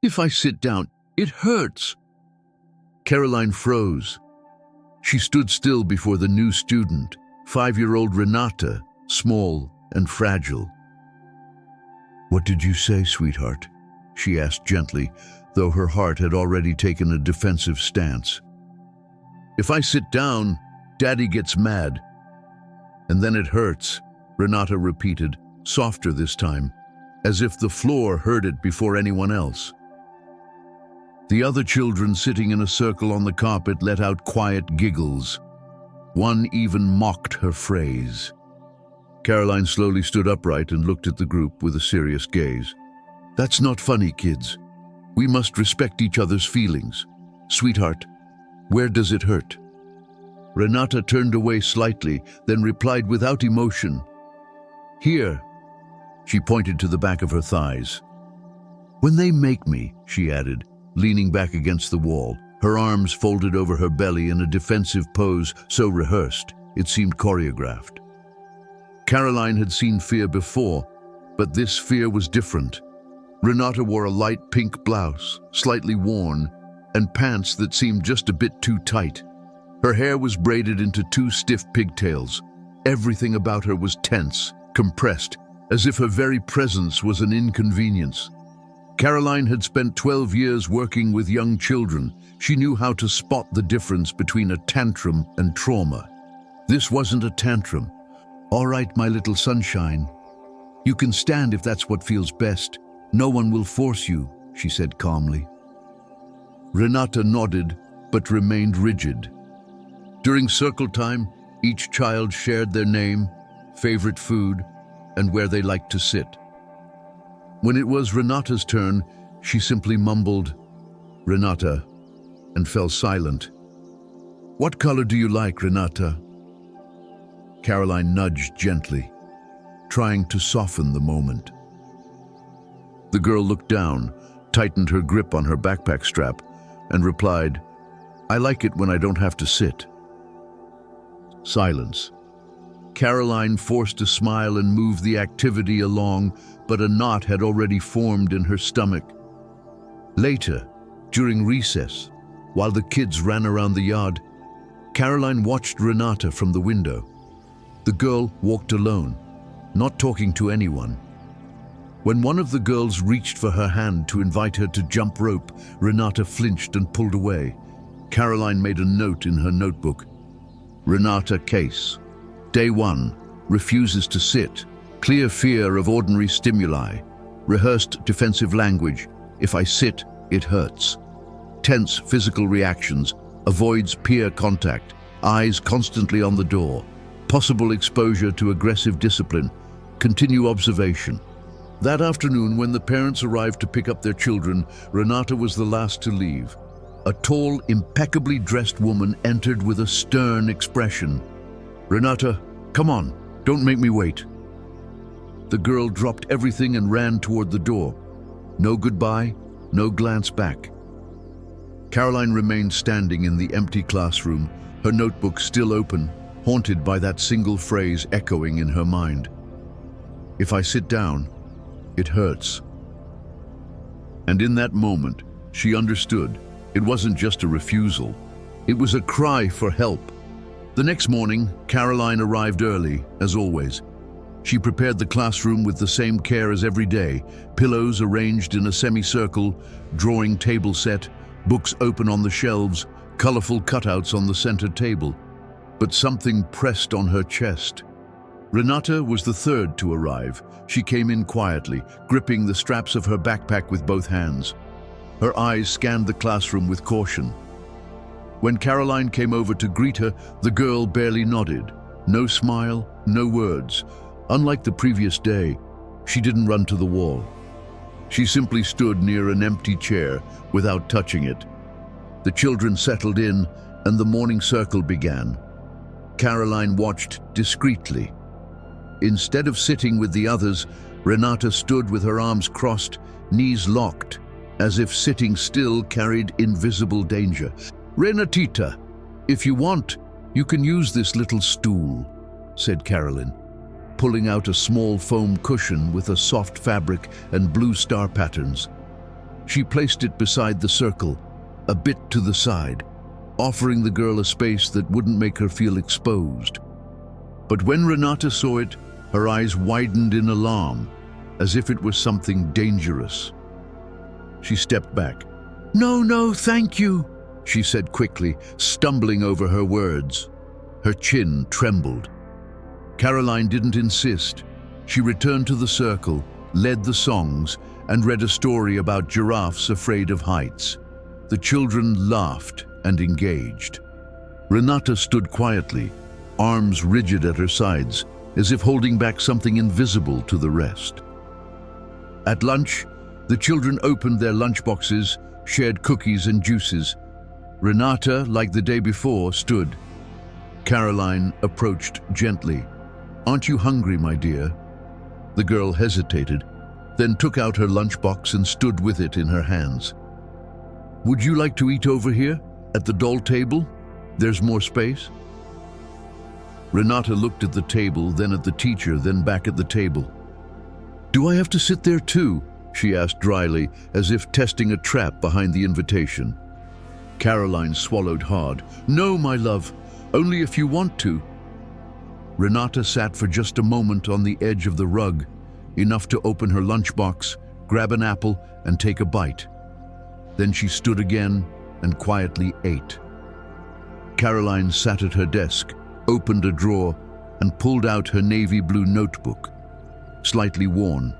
If I sit down, it hurts. Caroline froze. She stood still before the new student, 5-year-old Renata, small and fragile. "What did you say, sweetheart?" she asked gently, though her heart had already taken a defensive stance. "If I sit down, Daddy gets mad. And then it hurts," Renata repeated, softer this time, as if the floor heard it before anyone else. The other children sitting in a circle on the carpet let out quiet giggles. One even mocked her phrase. Caroline slowly stood upright and looked at the group with a serious gaze. "That's not funny, kids. We must respect each other's feelings. Sweetheart, where does it hurt?" Renata turned away slightly, then replied without emotion, "Here." She pointed to the back of her thighs. "When they make me," she added, leaning back against the wall, her arms folded over her belly in a defensive pose so rehearsed it seemed choreographed. Caroline had seen fear before, but this fear was different. Renata wore a light pink blouse, slightly worn, and pants that seemed just a bit too tight. Her hair was braided into 2 stiff pigtails. Everything about her was tense, compressed, as if her very presence was an inconvenience. Caroline had spent 12 years working with young children. She knew how to spot the difference between a tantrum and trauma. This wasn't a tantrum. "All right, my little sunshine. You can stand if that's what feels best. No one will force you," she said calmly. Renata nodded, but remained rigid. During circle time, each child shared their name, favorite food, and where they liked to sit. When it was Renata's turn, she simply mumbled, "Renata," and fell silent. "What color do you like, Renata?" Caroline nudged gently, trying to soften the moment. The girl looked down, tightened her grip on her backpack strap, and replied, "I like it when I don't have to sit." Silence. Caroline forced a smile and moved the activity along, but a knot had already formed in her stomach. Later, during recess, while the kids ran around the yard, Caroline watched Renata from the window. The girl walked alone, not talking to anyone. When one of the girls reached for her hand to invite her to jump rope, Renata flinched and pulled away. Caroline made a note in her notebook. "Renata Case. Day 1. Refuses to sit. Clear fear of ordinary stimuli. Rehearsed defensive language. If I sit, it hurts. Tense physical reactions. Avoids peer contact. Eyes constantly on the door. Possible exposure to aggressive discipline. Continue observation." That afternoon, when the parents arrived to pick up their children, Renata was the last to leave. A tall, impeccably dressed woman entered with a stern expression. "Renata, come on, don't make me wait." The girl dropped everything and ran toward the door. No goodbye, no glance back. Caroline remained standing in the empty classroom, her notebook still open, haunted by that single phrase echoing in her mind. "If I sit down, it hurts." And in that moment, she understood it wasn't just a refusal. It was a cry for help. The next morning, Caroline arrived early, as always. She prepared the classroom with the same care as every day, pillows arranged in a semicircle, drawing table set, books open on the shelves, colorful cutouts on the center table. But something pressed on her chest. Renata was the third to arrive. She came in quietly, gripping the straps of her backpack with both hands. Her eyes scanned the classroom with caution. When Caroline came over to greet her, the girl barely nodded. No smile, no words. Unlike the previous day, she didn't run to the wall. She simply stood near an empty chair without touching it. The children settled in, and the morning circle began. Caroline watched discreetly. Instead of sitting with the others, Renata stood with her arms crossed, knees locked, as if sitting still carried invisible danger. "Renatita, if you want, you can use this little stool," said Caroline, pulling out a small foam cushion with a soft fabric and blue star patterns. She placed it beside the circle, a bit to the side, offering the girl a space that wouldn't make her feel exposed. But when Renata saw it, her eyes widened in alarm, as if it was something dangerous. She stepped back. "No, no, thank you," she said quickly, stumbling over her words. Her chin trembled. Caroline didn't insist. She returned to the circle, led the songs, and read a story about giraffes afraid of heights. The children laughed and engaged. Renata stood quietly, arms rigid at her sides, as if holding back something invisible to the rest. At lunch, the children opened their lunchboxes, shared cookies and juices. Renata, like the day before, stood. Caroline approached gently. "Aren't you hungry, my dear?" The girl hesitated, then took out her lunchbox and stood with it in her hands. "Would you like to eat over here, at the doll table? There's more space." Renata looked at the table, then at the teacher, then back at the table. "Do I have to sit there too?" she asked dryly, as if testing a trap behind the invitation. Caroline swallowed hard. "No, my love, only if you want to." Renata sat for just a moment on the edge of the rug, enough to open her lunchbox, grab an apple, and take a bite. Then she stood again and quietly ate. Caroline sat at her desk, opened a drawer, and pulled out her navy blue notebook, slightly worn.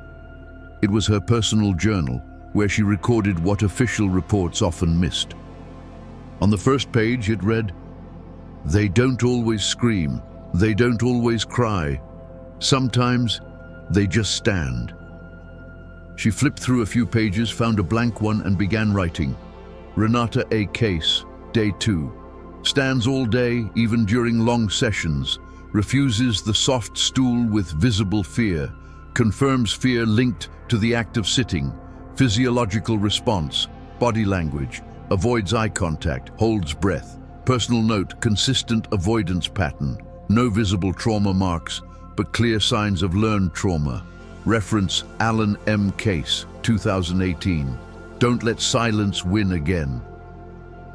It was her personal journal, where she recorded what official reports often missed. On the first page it read, "They don't always scream, they don't always cry. Sometimes they just stand." She flipped through a few pages, found a blank one, and began writing. Renata A. Case, Day 2. Stands all day, even during long sessions. Refuses the soft stool with visible fear. Confirms fear linked to the act of sitting. Physiological response. Body language. Avoids eye contact. Holds breath. Personal note, consistent avoidance pattern. No visible trauma marks, but clear signs of learned trauma. Reference Alan M. Case, 2018. Don't let silence win again.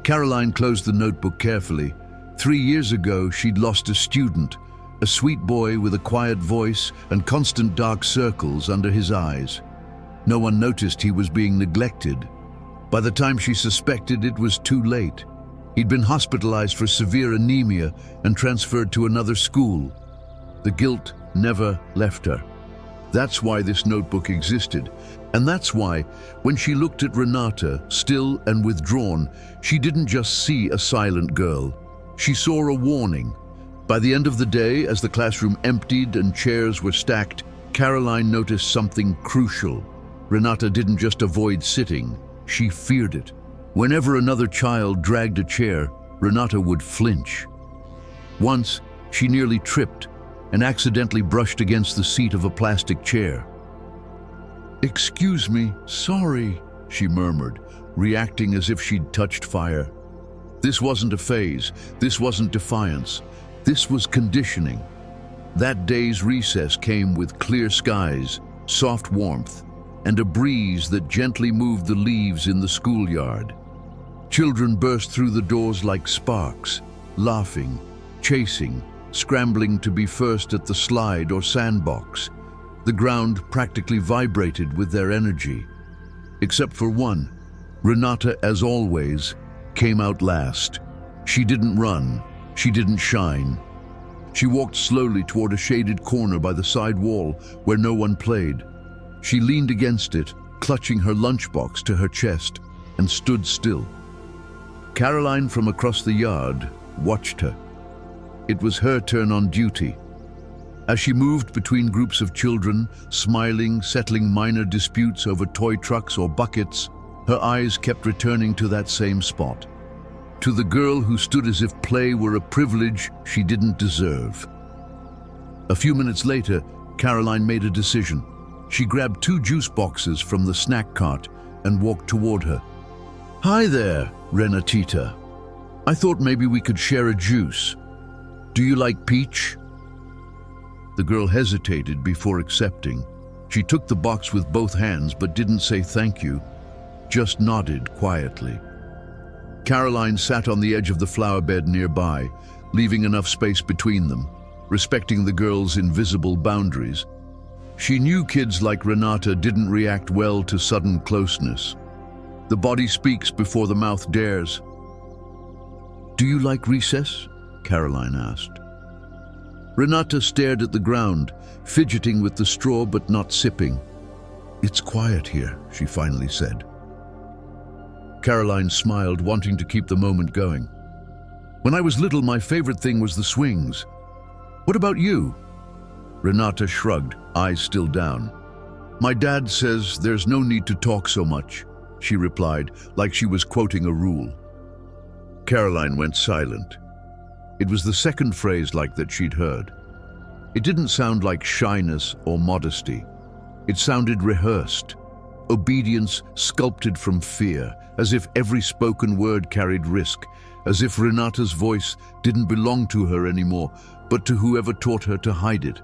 Caroline closed the notebook carefully. 3 years ago, she'd lost a student, a sweet boy with a quiet voice and constant dark circles under his eyes. No one noticed he was being neglected. By the time she suspected, it was too late. He'd been hospitalized for severe anemia and transferred to another school. The guilt never left her. That's why this notebook existed. And that's why, when she looked at Renata, still and withdrawn, she didn't just see a silent girl. She saw a warning. By the end of the day, as the classroom emptied and chairs were stacked, Caroline noticed something crucial. Renata didn't just avoid sitting, she feared it. Whenever another child dragged a chair, Renata would flinch. Once, she nearly tripped and accidentally brushed against the seat of a plastic chair. "Excuse me, sorry," she murmured, reacting as if she'd touched fire. This wasn't a phase, this wasn't defiance, this was conditioning. That day's recess came with clear skies, soft warmth, and a breeze that gently moved the leaves in the schoolyard. Children burst through the doors like sparks, laughing, chasing, scrambling to be first at the slide or sandbox. The ground practically vibrated with their energy. Except for one, Renata, as always, came out last. She didn't run, she didn't shine. She walked slowly toward a shaded corner by the side wall where no one played. She leaned against it, clutching her lunchbox to her chest, and stood still. Caroline from across the yard watched her. It was her turn on duty. As she moved between groups of children, smiling, settling minor disputes over toy trucks or buckets, her eyes kept returning to that same spot. To the girl who stood as if play were a privilege she didn't deserve. A few minutes later, Caroline made a decision. She grabbed 2 juice boxes from the snack cart and walked toward her. "Hi there, Renatita. I thought maybe we could share a juice. Do you like peach?" The girl hesitated before accepting. She took the box with both hands but didn't say thank you. just nodded quietly. Caroline sat on the edge of the flower bed nearby, leaving enough space between them, respecting the girl's invisible boundaries. She knew kids like Renata didn't react well to sudden closeness. The body speaks before the mouth dares. "Do you like recess?" Caroline asked. Renata stared at the ground, fidgeting with the straw but not sipping. "It's quiet here," she finally said. Caroline smiled, wanting to keep the moment going. "When I was little, my favorite thing was the swings. What about you?" Renata shrugged, eyes still down. "My dad says there's no need to talk so much," she replied, like she was quoting a rule. Caroline went silent. It was the second phrase like that she'd heard. It didn't sound like shyness or modesty. It sounded rehearsed, obedience sculpted from fear, as if every spoken word carried risk, as if Renata's voice didn't belong to her anymore, but to whoever taught her to hide it.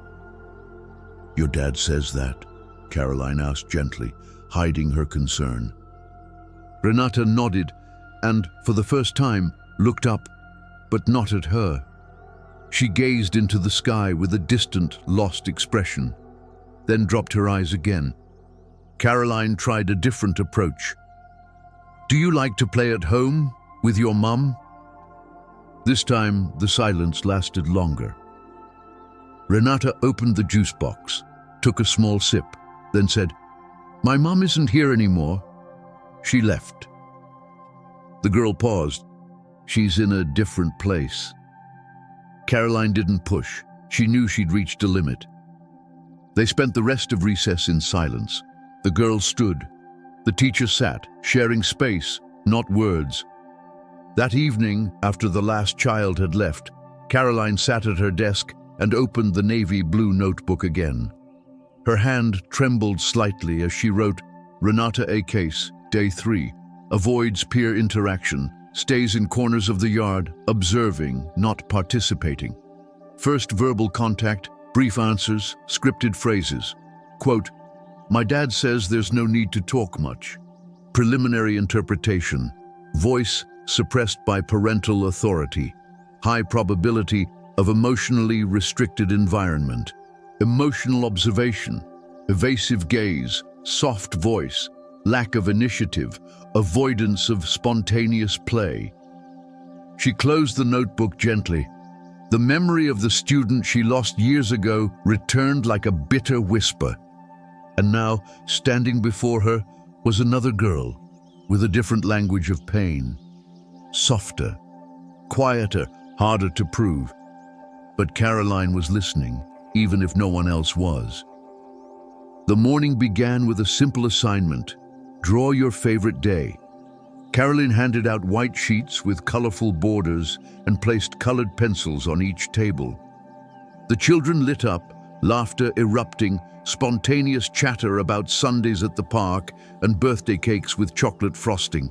"Your dad says that?" Caroline asked gently, hiding her concern. Renata nodded and, for the first time, looked up, but not at her. She gazed into the sky with a distant, lost expression, then dropped her eyes again. Caroline tried a different approach. "Do you like to play at home with your mum?" This time, the silence lasted longer. Renata opened the juice box, took a small sip, then said, "My mum isn't here anymore." She left. The girl paused. "She's in a different place." Caroline didn't push. She knew she'd reached a limit. They spent the rest of recess in silence. The girl stood. The teacher sat, sharing space, not words. That evening, after the last child had left, Caroline sat at her desk and opened the navy blue notebook again. Her hand trembled slightly as she wrote, "Renata A. Case, Day 3, avoids peer interaction, stays in corners of the yard, observing, not participating. First verbal contact, brief answers, scripted phrases. Quote, my dad says there's no need to talk much. Preliminary interpretation, voice suppressed by parental authority. High probability of emotionally restricted environment. Emotional observation, evasive gaze, soft voice, lack of initiative, avoidance of spontaneous play." She closed the notebook gently. The memory of the student she lost years ago returned like a bitter whisper. And now, standing before her, was another girl with a different language of pain. Softer, quieter, harder to prove. But Caroline was listening, even if no one else was. The morning began with a simple assignment. Draw your favorite day. Caroline handed out white sheets with colorful borders and placed colored pencils on each table. The children lit up, laughter erupting, spontaneous chatter about Sundays at the park and birthday cakes with chocolate frosting.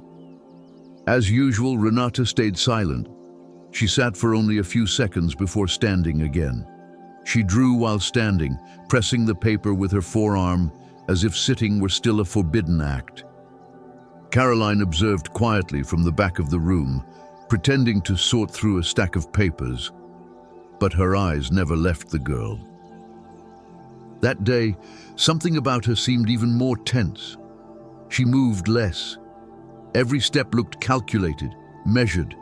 As usual, Renata stayed silent. She sat for only a few seconds before standing again. She drew while standing, pressing the paper with her forearm as if sitting were still a forbidden act. Caroline observed quietly from the back of the room, pretending to sort through a stack of papers, but her eyes never left the girl. That day, something about her seemed even more tense. She moved less. Every step looked calculated, measured.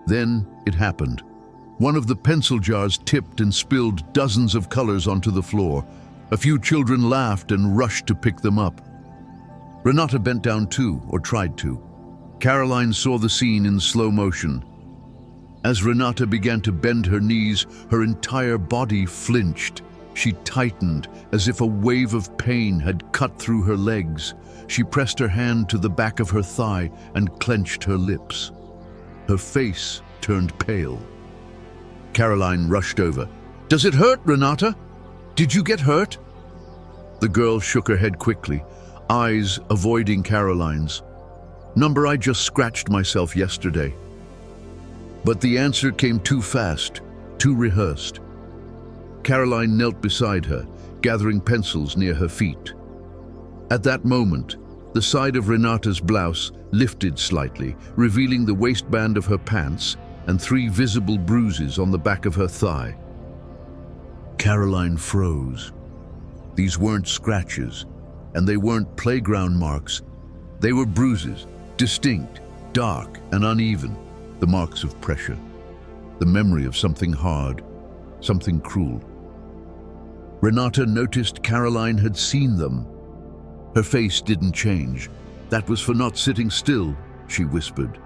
Then it happened. One of the pencil jars tipped and spilled dozens of colors onto the floor. A few children laughed and rushed to pick them up. Renata bent down too, or tried to. Caroline saw the scene in slow motion. As Renata began to bend her knees, her entire body flinched. She tightened, as if a wave of pain had cut through her legs. She pressed her hand to the back of her thigh and clenched her lips. Her face turned pale. Caroline rushed over. "Does it hurt, Renata? Did you get hurt?" The girl shook her head quickly, eyes avoiding Caroline's. "Number, I just scratched myself yesterday." But the answer came too fast, too rehearsed. Caroline knelt beside her, gathering pencils near her feet. At that moment, The side of Renata's blouse lifted slightly, revealing the waistband of her pants and 3 visible bruises on the back of her thigh. Caroline froze. These weren't scratches, and they weren't playground marks. They were bruises, distinct, dark, and uneven, the marks of pressure, the memory of something hard, something cruel. Renata noticed Caroline had seen them. Her face didn't change. That was for not sitting still, she whispered,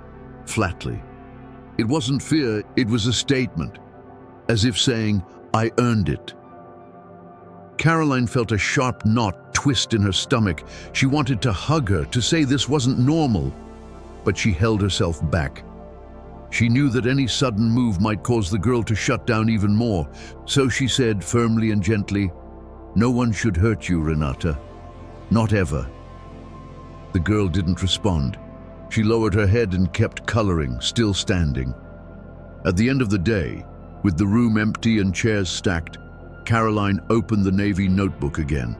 flatly. It wasn't fear, it was a statement, as if saying, I earned it. Caroline felt a sharp knot twist in her stomach. She wanted to hug her, to say this wasn't normal, but she held herself back. She knew that any sudden move might cause the girl to shut down even more, so she said firmly and gently, "No one should hurt you, Renata. Not ever." The girl didn't respond. She lowered her head and kept coloring, still standing. At the end of the day, with the room empty and chairs stacked, Caroline opened the Navy notebook again.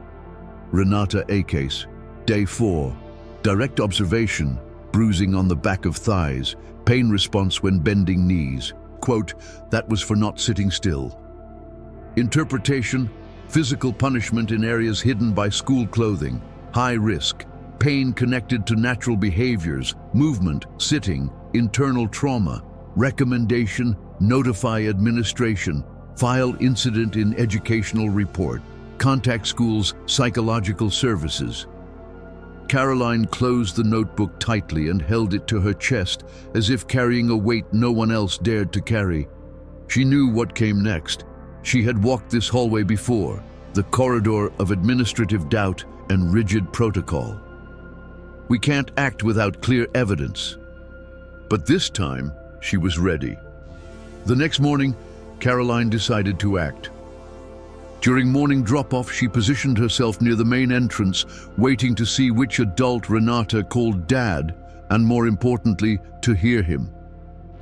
Renata A case, day 4, direct observation, bruising on the back of thighs, pain response when bending knees. Quote, that was for not sitting still. Interpretation, physical punishment in areas hidden by school clothing, high risk, pain connected to natural behaviors, movement, sitting, internal trauma. Recommendation, notify administration, file incident in educational report, contact schools, psychological services. Caroline closed the notebook tightly and held it to her chest as if carrying a weight no one else dared to carry. She knew what came next. She had walked this hallway before, the corridor of administrative doubt and rigid protocol. We can't act without clear evidence. But this time, she was ready. The next morning, Caroline decided to act. During morning drop-off, she positioned herself near the main entrance, waiting to see which adult Renata called Dad, and more importantly, to hear him.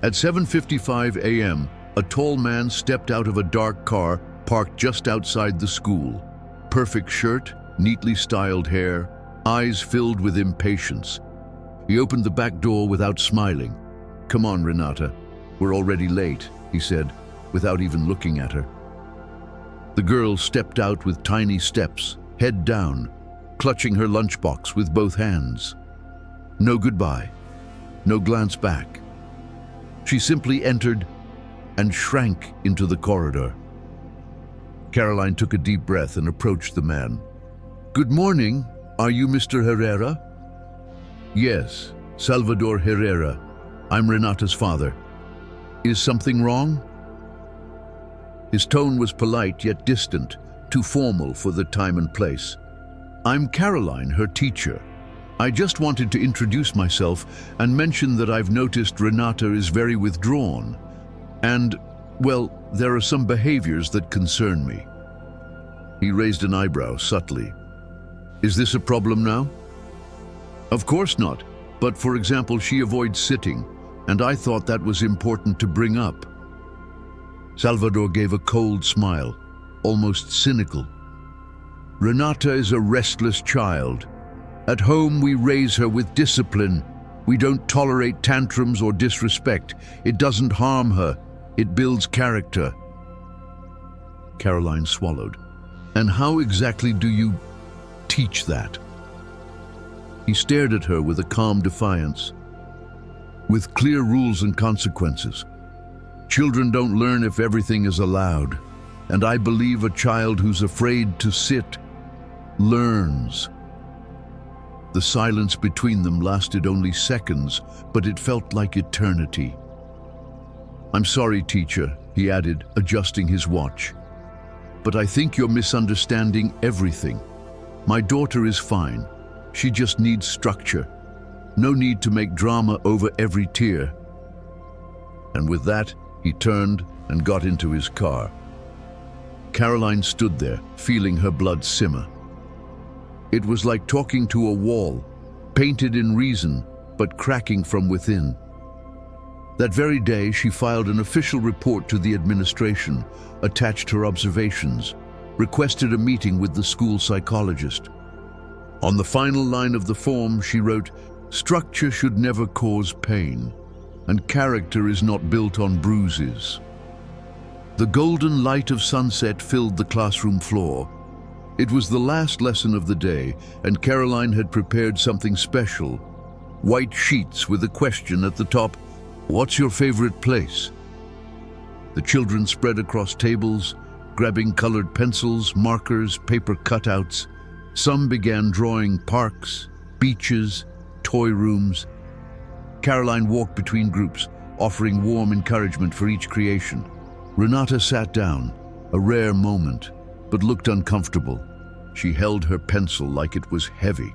At 7:55 a.m., a tall man stepped out of a dark car parked just outside the school. Perfect shirt, neatly styled hair, eyes filled with impatience. He opened the back door without smiling. "Come on, Renata. We're already late," he said, without even looking at her. The girl stepped out with tiny steps, head down, clutching her lunchbox with both hands. No goodbye, no glance back. She simply entered and shrank into the corridor. Caroline took a deep breath and approached the man. "Good morning. Are you Mr. Herrera?" "Yes, Salvador Herrera. I'm Renata's father. Is something wrong?" His tone was polite yet distant, too formal for the time and place. "I'm Caroline, her teacher. I just wanted to introduce myself and mention that I've noticed Renata is very withdrawn. And, well, there are some behaviors that concern me." He raised an eyebrow subtly. "Is this a problem now?" "Of course not, but for example, she avoids sitting, and I thought that was important to bring up." Salvador gave a cold smile, almost cynical. "Renata is a restless child. At home, we raise her with discipline. We don't tolerate tantrums or disrespect. It doesn't harm her. It builds character." Caroline swallowed. "And how exactly do you teach that?" He stared at her with a calm defiance. "With clear rules and consequences. Children don't learn if everything is allowed, and I believe a child who's afraid to sit learns." The silence between them lasted only seconds, but it felt like eternity. "I'm sorry, teacher," he added, adjusting his watch. "But I think you're misunderstanding everything. My daughter is fine. She just needs structure. No need to make drama over every tear." And with that, he turned and got into his car. Caroline stood there, feeling her blood simmer. It was like talking to a wall, painted in reason, but cracking from within. That very day, she filed an official report to the administration, attached her observations, requested a meeting with the school psychologist. On the final line of the form, she wrote, "Structure should never cause pain, and character is not built on bruises." The golden light of sunset filled the classroom floor. It was the last lesson of the day, and Caroline had prepared something special. White sheets with a question at the top, "What's your favorite place?" The children spread across tables, grabbing colored pencils, markers, paper cutouts. Some began drawing parks, beaches, toy rooms. Caroline walked between groups, offering warm encouragement for each creation. Renata sat down, a rare moment, but looked uncomfortable. She held her pencil like it was heavy.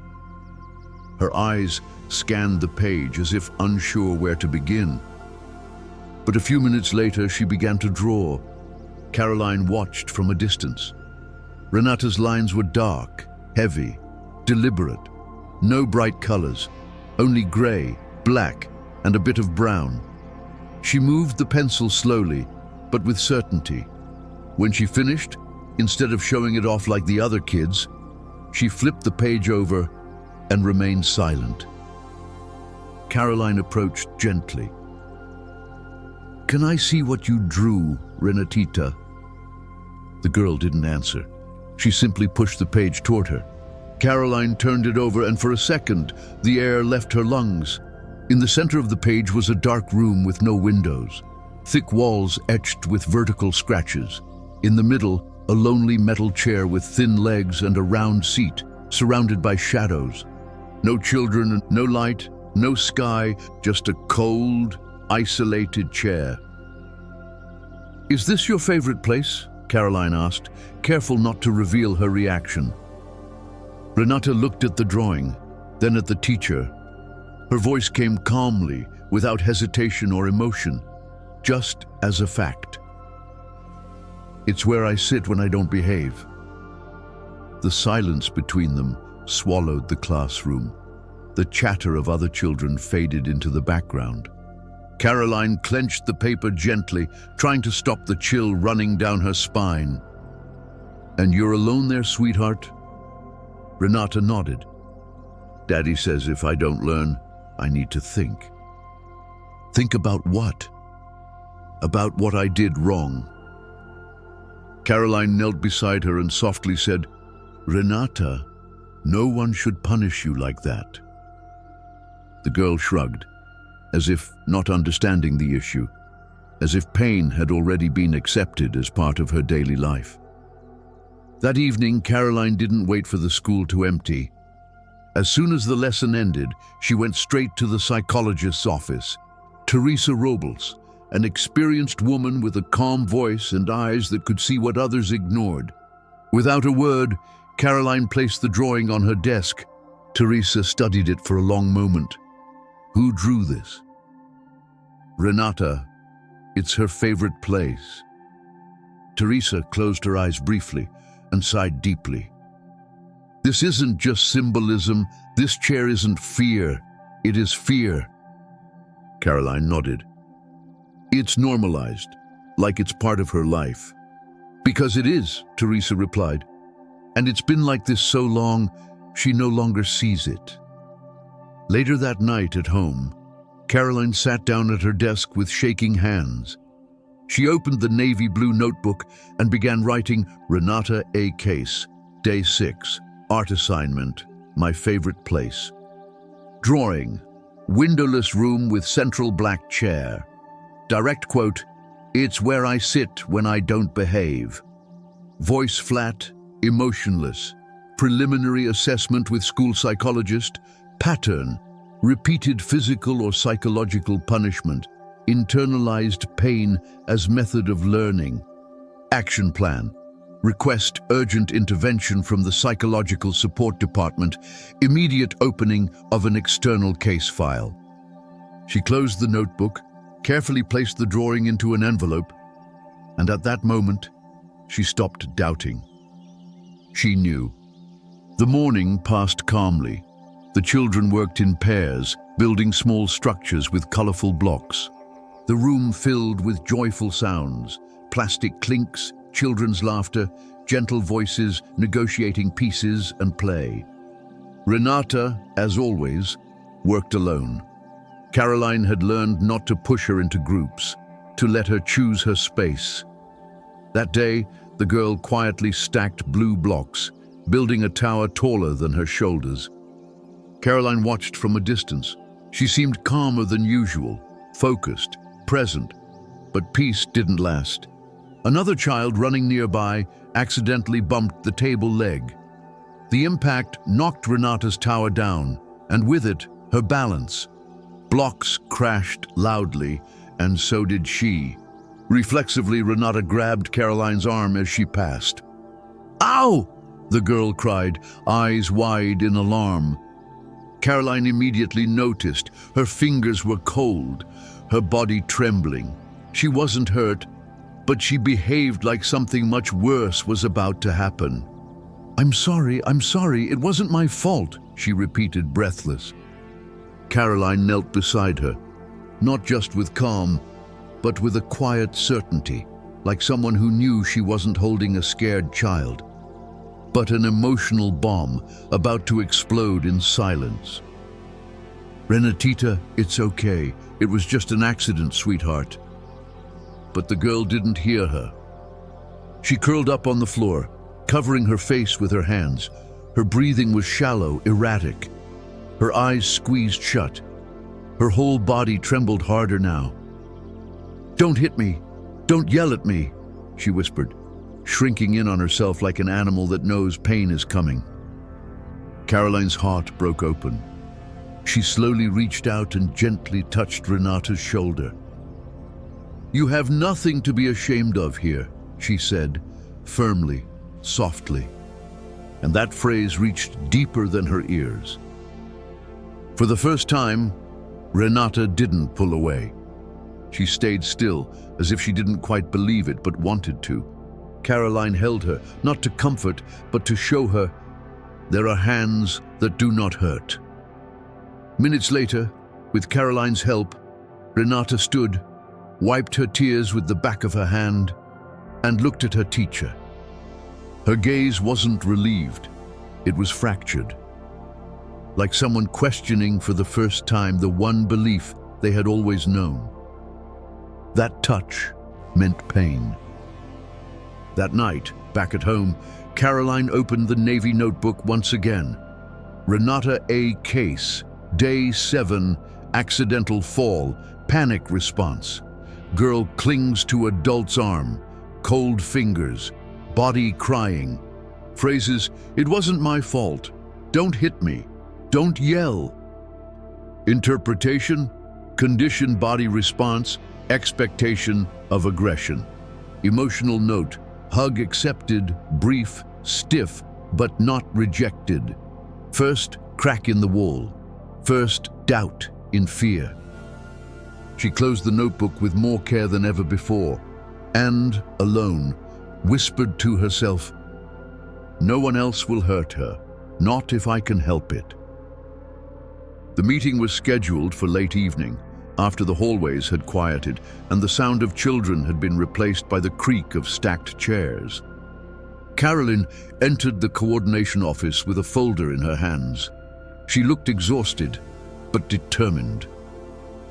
Her eyes scanned the page as if unsure where to begin. But a few minutes later, she began to draw. Caroline watched from a distance. Renata's lines were dark, heavy, deliberate. No bright colors, only gray, black, and a bit of brown. She moved the pencil slowly, but with certainty. When she finished, instead of showing it off like the other kids, she flipped the page over and remained silent. Caroline approached gently. "Can I see what you drew, Renatita?" The girl didn't answer. She simply pushed the page toward her. Caroline turned it over, and for a second, the air left her lungs. In the center of the page was a dark room with no windows, thick walls etched with vertical scratches. In the middle, a lonely metal chair with thin legs and a round seat, surrounded by shadows. No children, no light, no sky, just a cold, isolated chair. "Is this your favorite place?" Caroline asked, careful not to reveal her reaction. Renata looked at the drawing, then at the teacher. Her voice came calmly, without hesitation or emotion, just as a fact. "It's where I sit when I don't behave." The silence between them swallowed the classroom. The chatter of other children faded into the background. Caroline clenched the paper gently, trying to stop the chill running down her spine. "And you're alone there, sweetheart?" Renata nodded. "Daddy says if I don't learn, I need to think." "Think about what?" "About what I did wrong." Caroline knelt beside her and softly said, "Renata, no one should punish you like that." The girl shrugged, as if not understanding the issue, as if pain had already been accepted as part of her daily life. That evening, Caroline didn't wait for the school to empty. As soon as the lesson ended, she went straight to the psychologist's office. Teresa Robles, an experienced woman with a calm voice and eyes that could see what others ignored. Without a word, Caroline placed the drawing on her desk. Teresa studied it for a long moment. "Who drew this?" "Renata. It's her favorite place." Teresa closed her eyes briefly and sighed deeply. "This isn't just symbolism. This chair isn't fear. It is fear." Caroline nodded. "It's normalized, like it's part of her life." "Because it is," Teresa replied. "And it's been like this so long, she no longer sees it." Later that night at home, Caroline sat down at her desk with shaking hands. She opened the navy blue notebook and began writing Renata A. Case, Day 6, Art Assignment, My Favorite Place. Drawing, windowless room with central black chair. Direct quote, "It's where I sit when I don't behave." Voice flat, emotionless. Preliminary assessment with school psychologist. Pattern, repeated physical or psychological punishment. Internalized pain as method of learning. Action plan. Request urgent intervention from the psychological support department. Immediate opening of an external case file. She closed the notebook, carefully placed the drawing into an envelope, and at that moment, she stopped doubting. She knew. The morning passed calmly. The children worked in pairs, building small structures with colorful blocks. The room filled with joyful sounds, plastic clinks, children's laughter, gentle voices negotiating pieces and play. Renata, as always, worked alone. Caroline had learned not to push her into groups, to let her choose her space. That day, the girl quietly stacked blue blocks, building a tower taller than her shoulders. Caroline watched from a distance. She seemed calmer than usual, focused, present, but peace didn't last. Another child running nearby accidentally bumped the table leg. The impact knocked Renata's tower down, and with it, her balance. Blocks crashed loudly, and so did she. Reflexively, Renata grabbed Caroline's arm as she passed. "Ow!" the girl cried, eyes wide in alarm. Caroline immediately noticed. Her fingers were cold, her body trembling. She wasn't hurt, but she behaved like something much worse was about to happen. I'm sorry, it wasn't my fault," she repeated, breathless. Caroline knelt beside her, not just with calm, but with a quiet certainty, like someone who knew she wasn't holding a scared child, but an emotional bomb about to explode in silence. "Renatita, it's okay. It was just an accident, sweetheart." But the girl didn't hear her. She curled up on the floor, covering her face with her hands. Her breathing was shallow, erratic. Her eyes squeezed shut. Her whole body trembled harder now. "Don't hit me. Don't yell at me," she whispered, shrinking in on herself like an animal that knows pain is coming. Caroline's heart broke open. She slowly reached out and gently touched Renata's shoulder. "You have nothing to be ashamed of here," she said, firmly, softly. And that phrase reached deeper than her ears. For the first time, Renata didn't pull away. She stayed still, as if she didn't quite believe it but wanted to. Caroline held her, not to comfort, but to show her there are hands that do not hurt. Minutes later, with Caroline's help, Renata stood, wiped her tears with the back of her hand, and looked at her teacher. Her gaze wasn't relieved, it was fractured, like someone questioning for the first time the one belief they had always known. That touch meant pain. That night, back at home, Caroline opened the Navy notebook once again. Renata A. Case, Day 7, accidental fall, panic response. Girl clings to adult's arm, cold fingers, body crying. Phrases, "It wasn't my fault," "Don't hit me," "Don't yell." Interpretation, conditioned body response, expectation of aggression. Emotional note, hug accepted, brief, stiff, but not rejected. First, crack in the wall. First, doubt in fear. She closed the notebook with more care than ever before, and, alone, whispered to herself, "No one else will hurt her, not if I can help it." The meeting was scheduled for late evening, after the hallways had quieted and the sound of children had been replaced by the creak of stacked chairs. Caroline entered the coordination office with a folder in her hands. She looked exhausted, but determined.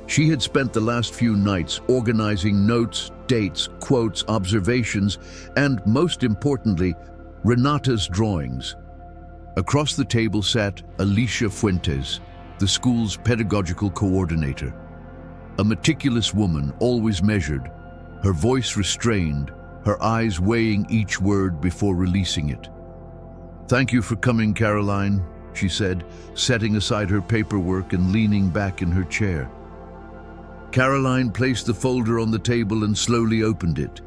She had spent the last few nights organizing notes, dates, quotes, observations, and, most importantly, Renata's drawings. Across the table sat Alicia Fuentes, the school's pedagogical coordinator. A meticulous woman, always measured, her voice restrained, her eyes weighing each word before releasing it. "Thank you for coming, Caroline," she said, setting aside her paperwork and leaning back in her chair. Caroline placed the folder on the table and slowly opened it.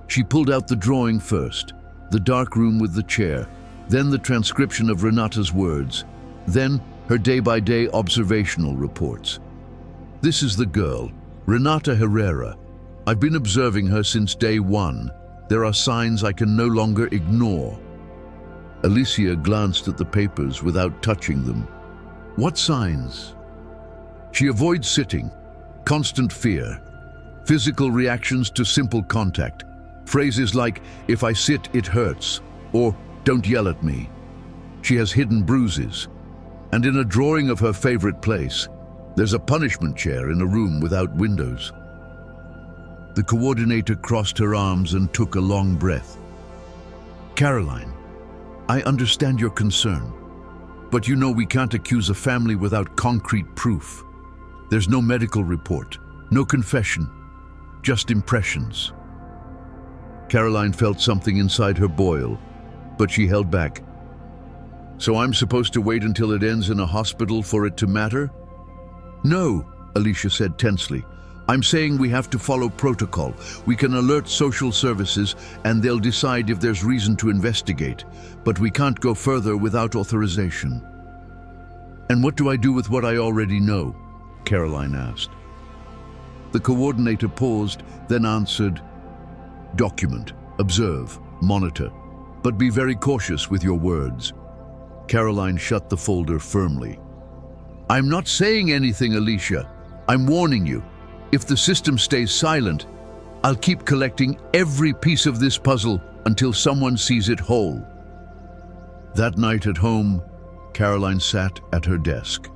She pulled out the drawing first, the dark room with the chair, then the transcription of Renata's words, then her day-by-day observational reports. "This is the girl, Renata Herrera. I've been observing her since day one. There are signs I can no longer ignore." Alicia glanced at the papers without touching them. "What signs?" "She avoids sitting, constant fear, physical reactions to simple contact, phrases like, 'If I sit, it hurts,' or 'Don't yell at me.' She has hidden bruises. And in a drawing of her favorite place, there's a punishment chair in a room without windows. The coordinator crossed her arms and took a long breath. Caroline, I understand your concern, but you know we can't accuse a family without concrete proof. There's no medical report, no confession, just impressions. Caroline felt something inside her boil, but she held back. So I'm supposed to wait until it ends in a hospital for it to matter? No, Alicia said tensely. I'm saying we have to follow protocol. We can alert social services and they'll decide if there's reason to investigate, but we can't go further without authorization. And what do I do with what I already know? Caroline asked. The coordinator paused, then answered, document, observe, monitor, but be very cautious with your words. Caroline shut the folder firmly. I'm not saying anything, Alicia. I'm warning you. If the system stays silent, I'll keep collecting every piece of this puzzle until someone sees it whole. That night at home, Caroline sat at her desk.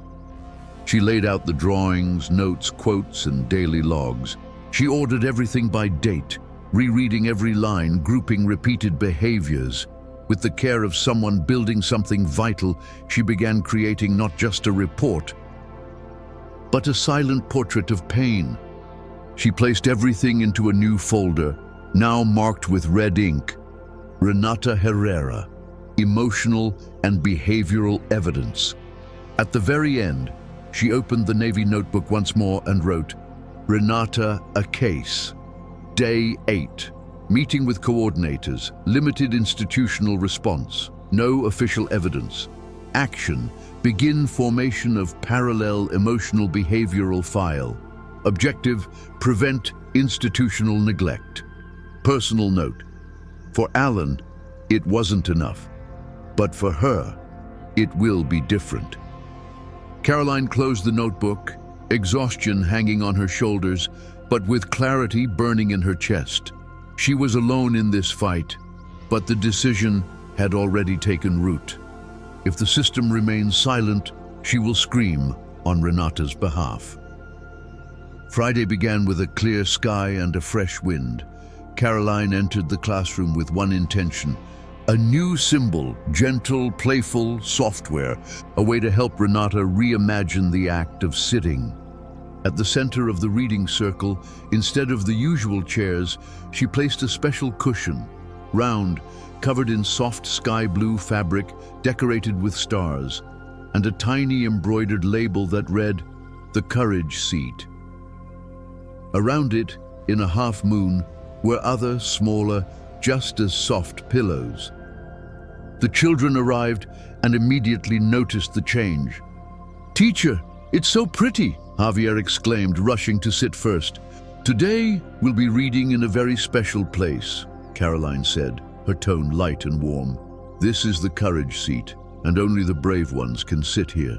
She laid out the drawings, notes, quotes, and daily logs. She ordered everything by date, rereading every line, grouping repeated behaviors. With the care of someone building something vital, she began creating not just a report, but a silent portrait of pain. She placed everything into a new folder, now marked with red ink. Renata Herrera, Emotional and Behavioral Evidence. At the very end, she opened the Navy notebook once more and wrote, Renata, a case. Day 8. Meeting with coordinators. Limited institutional response. No official evidence. Action. Begin formation of parallel emotional behavioral file. Objective. Prevent institutional neglect. Personal note. For Alan, it wasn't enough. But for her, it will be different. Caroline closed the notebook, exhaustion hanging on her shoulders, but with clarity burning in her chest. She was alone in this fight, but the decision had already taken root. If the system remains silent, she will scream on Renata's behalf. Friday began with a clear sky and a fresh wind. Caroline entered the classroom with one intention: a new symbol, gentle, playful, software, a way to help Renata reimagine the act of sitting. At the center of the reading circle, instead of the usual chairs, she placed a special cushion, round, covered in soft sky blue fabric, decorated with stars, and a tiny embroidered label that read, "The Courage Seat." Around it, in a half moon, were other, smaller, just as soft pillows. The children arrived and immediately noticed the change. "Teacher, it's so pretty!" Javier exclaimed, rushing to sit first. "Today, we'll be reading in a very special place," Caroline said, her tone light and warm. "This is the Courage Seat, and only the brave ones can sit here."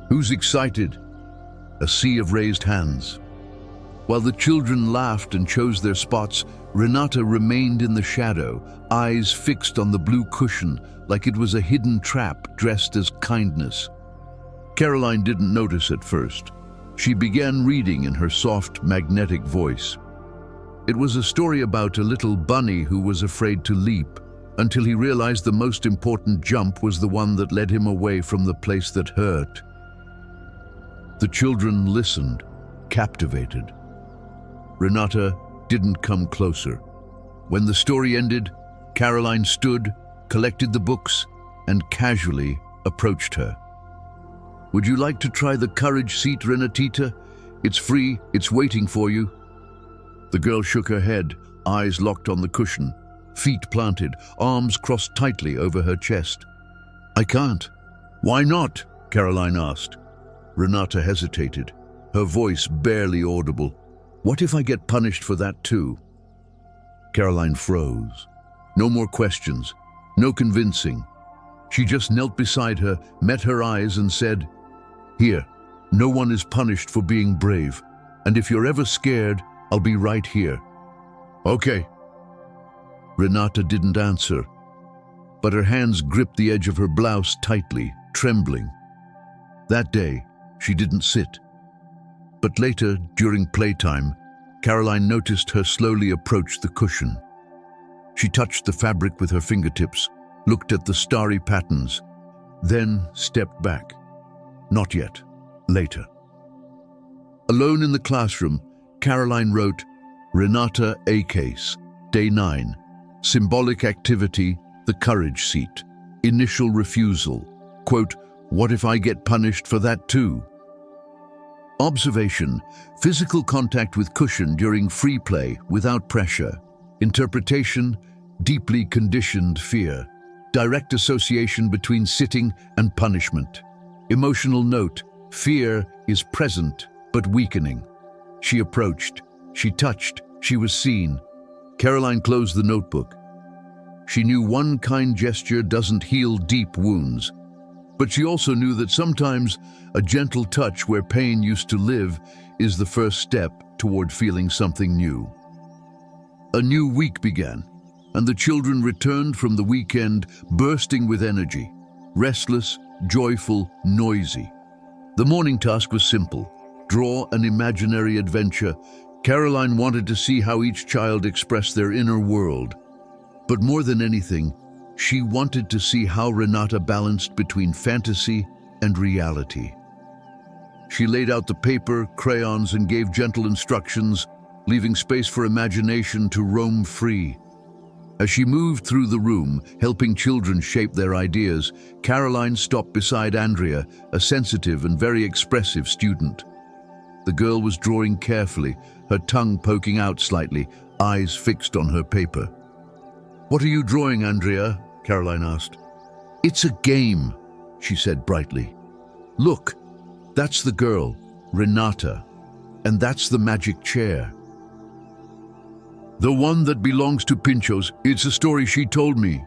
"Who's excited?" A sea of raised hands. While the children laughed and chose their spots, Renata remained in the shadow, eyes fixed on the blue cushion like it was a hidden trap dressed as kindness. Caroline didn't notice at first. She began reading in her soft, magnetic voice. It was a story about a little bunny who was afraid to leap, until he realized the most important jump was the one that led him away from the place that hurt. The children listened, captivated. Renata didn't come closer. When the story ended, Caroline stood, collected the books, and casually approached her. "Would you like to try the Courage Seat, Renatita? It's free, it's waiting for you." The girl shook her head, eyes locked on the cushion, feet planted, arms crossed tightly over her chest. "I can't." "Why not?" Caroline asked. Renata hesitated, her voice barely audible. "What if I get punished for that too?" Caroline froze. No more questions, no convincing. She just knelt beside her, met her eyes and said, "Here, no one is punished for being brave, and if you're ever scared, I'll be right here." "Okay." Renata didn't answer. but her hands gripped the edge of her blouse tightly, trembling. That day, she didn't sit. But later, during playtime, Caroline noticed her slowly approach the cushion. She touched the fabric with her fingertips, looked at the starry patterns, then stepped back. Not yet. Later. Alone in the classroom, Caroline wrote, Renata A. Case, Day 9, Symbolic Activity, the Courage Seat, Initial Refusal, quote, What if I get punished for that too? Observation, physical contact with cushion during free play without pressure. Interpretation, deeply conditioned fear. Direct association between sitting and punishment. Emotional note, fear is present but weakening. She approached, she touched, she was seen. Caroline closed the notebook. She knew one kind gesture doesn't heal deep wounds, but she also knew that sometimes a gentle touch where pain used to live is the first step toward feeling something new. A new week began, and the children returned from the weekend bursting with energy, restless, joyful, noisy. The morning task was simple. Draw an imaginary adventure. Caroline wanted to see how each child expressed their inner world. But more than anything, she wanted to see how Renata balanced between fantasy and reality. She laid out the paper, crayons, and gave gentle instructions, leaving space for imagination to roam free. As she moved through the room, helping children shape their ideas, Caroline stopped beside Andrea, a sensitive and very expressive student. The girl was drawing carefully, her tongue poking out slightly, eyes fixed on her paper. "What are you drawing, Andrea?" Caroline asked. "It's a game," she said brightly. "Look, that's the girl, Renata, and that's the magic chair. The one that belongs to Pinchos. It's a story she told me."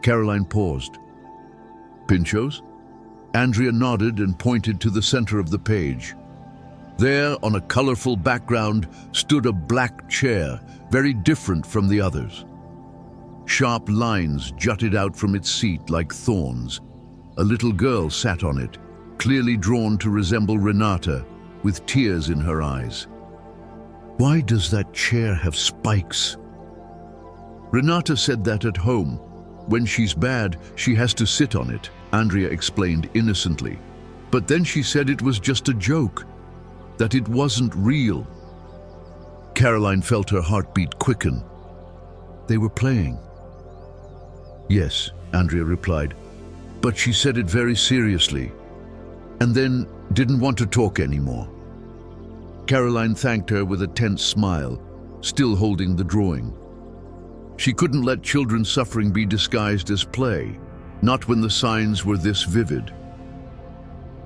Caroline paused. "Pinchos?" Andrea nodded and pointed to the center of the page. There, on a colorful background, stood a black chair, very different from the others. Sharp lines jutted out from its seat like thorns. A little girl sat on it, clearly drawn to resemble Renata, with tears in her eyes. "Why does that chair have spikes?" "Renata said that at home. When she's bad, she has to sit on it," Andrea explained innocently. "But then she said it was just a joke, that it wasn't real." Caroline felt her heartbeat quicken. They were playing. "Yes," Andrea replied, "but she said it very seriously, and then didn't want to talk anymore." Caroline thanked her with a tense smile, still holding the drawing. She couldn't let children's suffering be disguised as play, not when the signs were this vivid.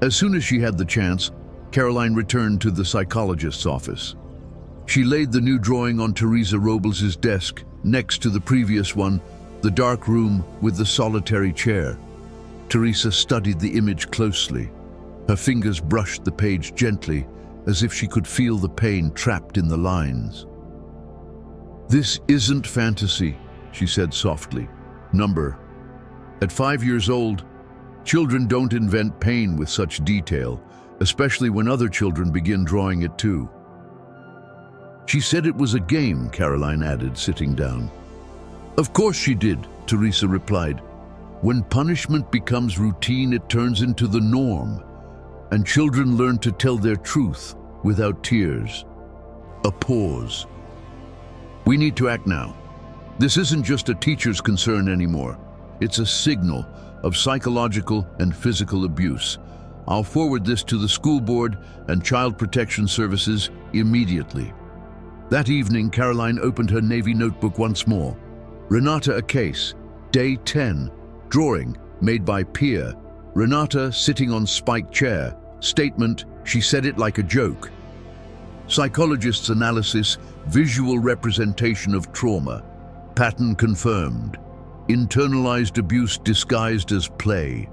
As soon as she had the chance, Caroline returned to the psychologist's office. She laid the new drawing on Teresa Robles' desk, next to the previous one, the dark room with the solitary chair. Teresa studied the image closely. Her fingers brushed the page gently, as if she could feel the pain trapped in the lines. "This isn't fantasy," she said softly. "Number. At 5 years old, children don't invent pain with such detail, especially when other children begin drawing it too." "She said it was a game," Caroline added, sitting down. "Of course she did," Teresa replied. "When punishment becomes routine, it turns into the norm, and children learn to tell their truth without tears." A pause. "We need to act now. This isn't just a teacher's concern anymore. It's a signal of psychological and physical abuse. I'll forward this to the school board and Child Protection Services immediately." That evening, Caroline opened her Navy notebook once more. Renata A. Case, Day 10, drawing made by Pia. Renata sitting on spiked chair. Statement, she said it like a joke. Psychologist's analysis, visual representation of trauma. Pattern confirmed. Internalized abuse disguised as play.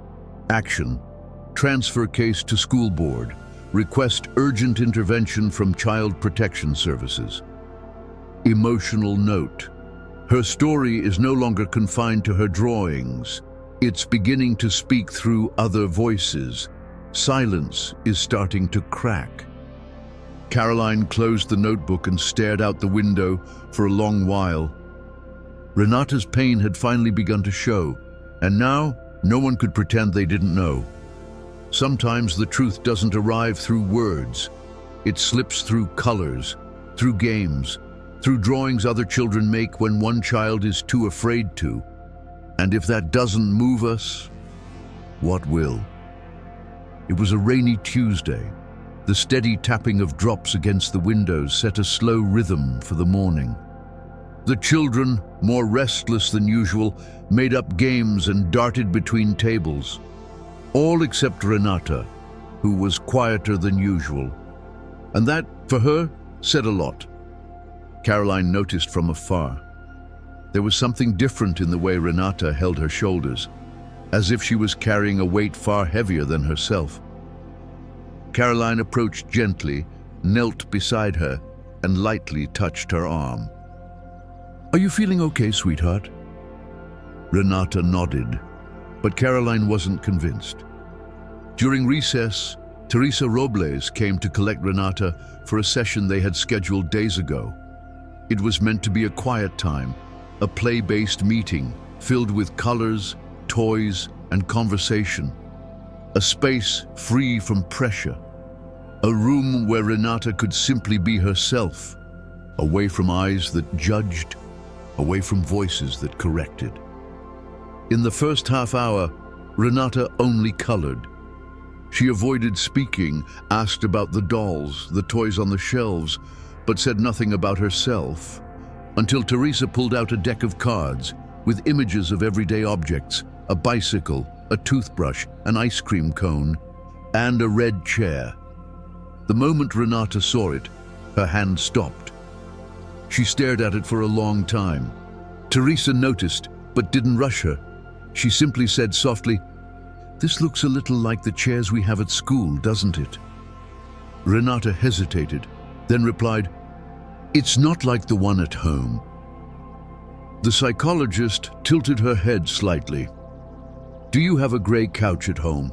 Action. Transfer case to school board. Request urgent intervention from Child Protection Services. Emotional note. Her story is no longer confined to her drawings. It's beginning to speak through other voices. Silence is starting to crack. Caroline closed the notebook and stared out the window for a long while. Renata's pain had finally begun to show, and now no one could pretend they didn't know. Sometimes the truth doesn't arrive through words. It slips through colors, through games, through drawings other children make when one child is too afraid to. And if that doesn't move us, what will? It was a rainy Tuesday. The steady tapping of drops against the windows set a slow rhythm for the morning. The children, more restless than usual, made up games and darted between tables. All except Renata, who was quieter than usual. And that, for her, said a lot. Caroline noticed from afar. There was something different in the way Renata held her shoulders, as if she was carrying a weight far heavier than herself. Caroline approached gently, knelt beside her, and lightly touched her arm. "Are you feeling okay, sweetheart?" Renata nodded, but Caroline wasn't convinced. During recess, Teresa Robles came to collect Renata for a session they had scheduled days ago. It was meant to be a quiet time, a play-based meeting filled with colors, toys, and conversation. A space free from pressure. A room where Renata could simply be herself, away from eyes that judged, away from voices that corrected. In the first half hour, Renata only colored. She avoided speaking, asked about the dolls, the toys on the shelves, but said nothing about herself, until Teresa pulled out a deck of cards with images of everyday objects, a bicycle, a toothbrush, an ice cream cone, and a red chair. The moment Renata saw it, her hand stopped. She stared at it for a long time. Teresa noticed, but didn't rush her. She simply said softly, "This looks a little like the chairs we have at school, doesn't it?" Renata hesitated, then replied, "It's not like the one at home." The psychologist tilted her head slightly. "Do you have a gray couch at home?"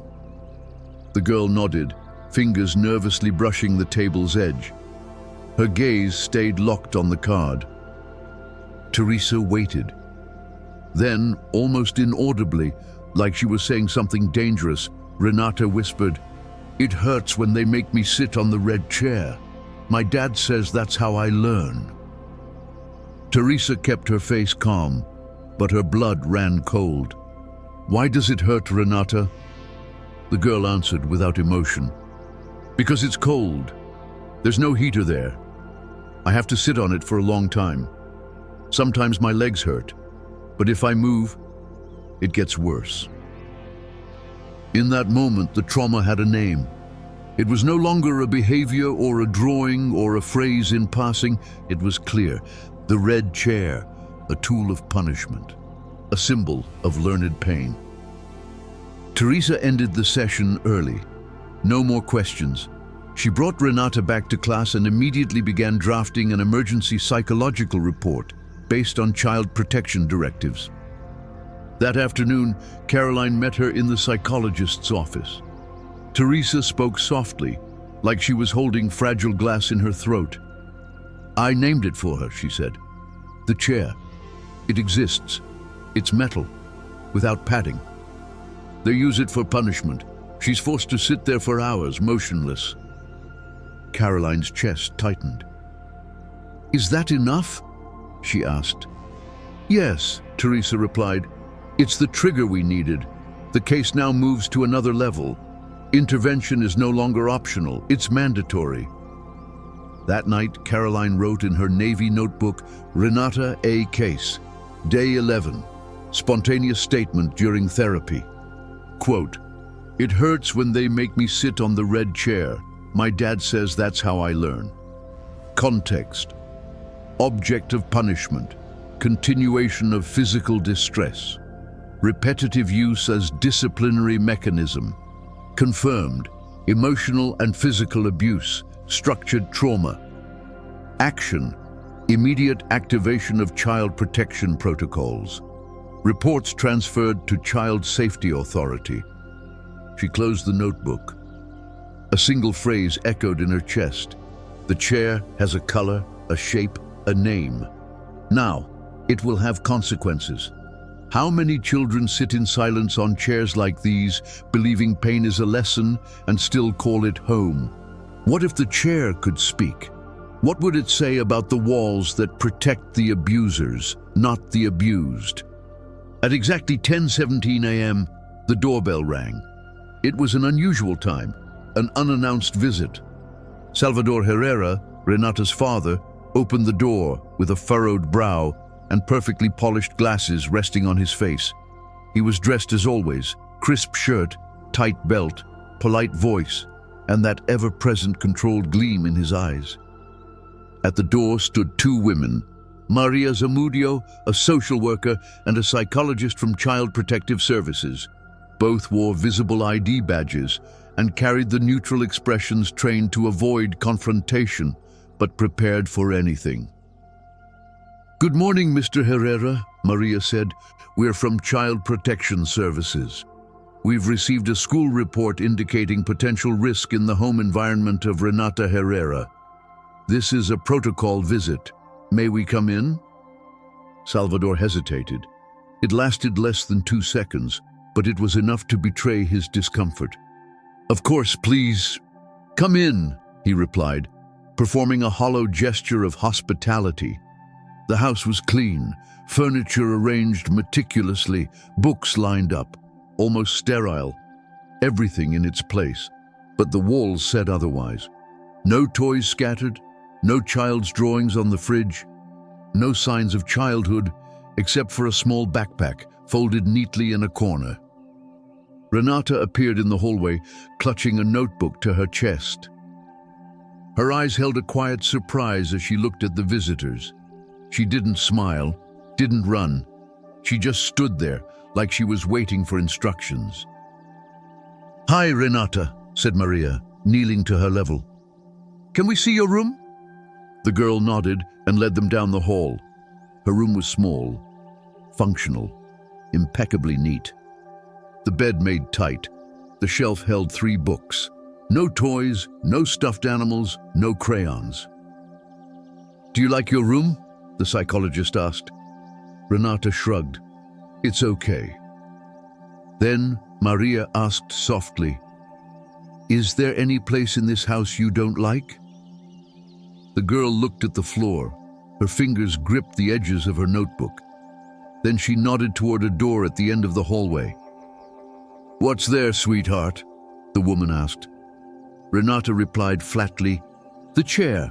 The girl nodded, fingers nervously brushing the table's edge. Her gaze stayed locked on the card. Teresa waited. Then, almost inaudibly, like she was saying something dangerous, Renata whispered, "It hurts when they make me sit on the red chair. My dad says that's how I learn." Teresa kept her face calm, but her blood ran cold. "Why does it hurt, Renata?" The girl answered without emotion. "Because it's cold. There's no heater there. I have to sit on it for a long time. Sometimes my legs hurt, but if I move, it gets worse." In that moment, the trauma had a name. It was no longer a behavior or a drawing or a phrase in passing. It was clear. The red chair, a tool of punishment, a symbol of learned pain. Teresa ended the session early. No more questions. She brought Renata back to class and immediately began drafting an emergency psychological report based on child protection directives. That afternoon, Caroline met her in the psychologist's office. Teresa spoke softly, like she was holding fragile glass in her throat. "I named it for her," she said. "The chair. It exists. It's metal, without padding. They use it for punishment. She's forced to sit there for hours, motionless." Caroline's chest tightened. "Is that enough?" she asked. "Yes," Teresa replied. "It's the trigger we needed. The case now moves to another level. Intervention is no longer optional, it's mandatory." That night, Caroline wrote in her Navy notebook, "Renata A. Case, Day 11, spontaneous statement during therapy. Quote, "It hurts when they make me sit on the red chair. My dad says that's how I learn." Context: object of punishment, continuation of physical distress, repetitive use as disciplinary mechanism, confirmed, emotional and physical abuse, structured trauma. Action: Immediate activation of child protection protocols. Reports transferred to Child Safety Authority. She closed the notebook. A single phrase echoed in her chest. The chair has a color, a shape, a name. Now, it will have consequences. How many children sit in silence on chairs like these, believing pain is a lesson and still call it home? What if the chair could speak? What would it say about the walls that protect the abusers, not the abused? At exactly 10:17 a.m., the doorbell rang. It was an unusual time, an unannounced visit. Salvador Herrera, Renata's father, opened the door with a furrowed brow and perfectly polished glasses resting on his face. He was dressed as always, crisp shirt, tight belt, polite voice, and that ever-present controlled gleam in his eyes. At the door stood two women, Maria Zamudio, a social worker, and a psychologist from Child Protective Services. Both wore visible ID badges and carried the neutral expressions trained to avoid confrontation, but prepared for anything. "Good morning, Mr. Herrera," Maria said. "We're from Child Protection Services. We've received a school report indicating potential risk in the home environment of Renata Herrera. This is a protocol visit. May we come in?" Salvador hesitated. It lasted less than 2 seconds, but it was enough to betray his discomfort. "Of course, please. Come in," he replied, performing a hollow gesture of hospitality. The house was clean, furniture arranged meticulously, books lined up, almost sterile, everything in its place. But the walls said otherwise. No toys scattered, no child's drawings on the fridge, no signs of childhood except for a small backpack folded neatly in a corner. Renata appeared in the hallway, clutching a notebook to her chest. Her eyes held a quiet surprise as she looked at the visitors. She didn't smile, didn't run. She just stood there, like she was waiting for instructions. "Hi, Renata," said Maria, kneeling to her level. "Can we see your room?" The girl nodded and led them down the hall. Her room was small, functional, impeccably neat. The bed made tight. The shelf held 3 books. No toys, no stuffed animals, no crayons. "Do you like your room?" the psychologist asked. Renata shrugged. "It's okay." Then Maria asked softly, "Is there any place in this house you don't like?" The girl looked at the floor. Her fingers gripped the edges of her notebook. Then she nodded toward a door at the end of the hallway. "What's there, sweetheart?" the woman asked. Renata replied flatly, "The chair."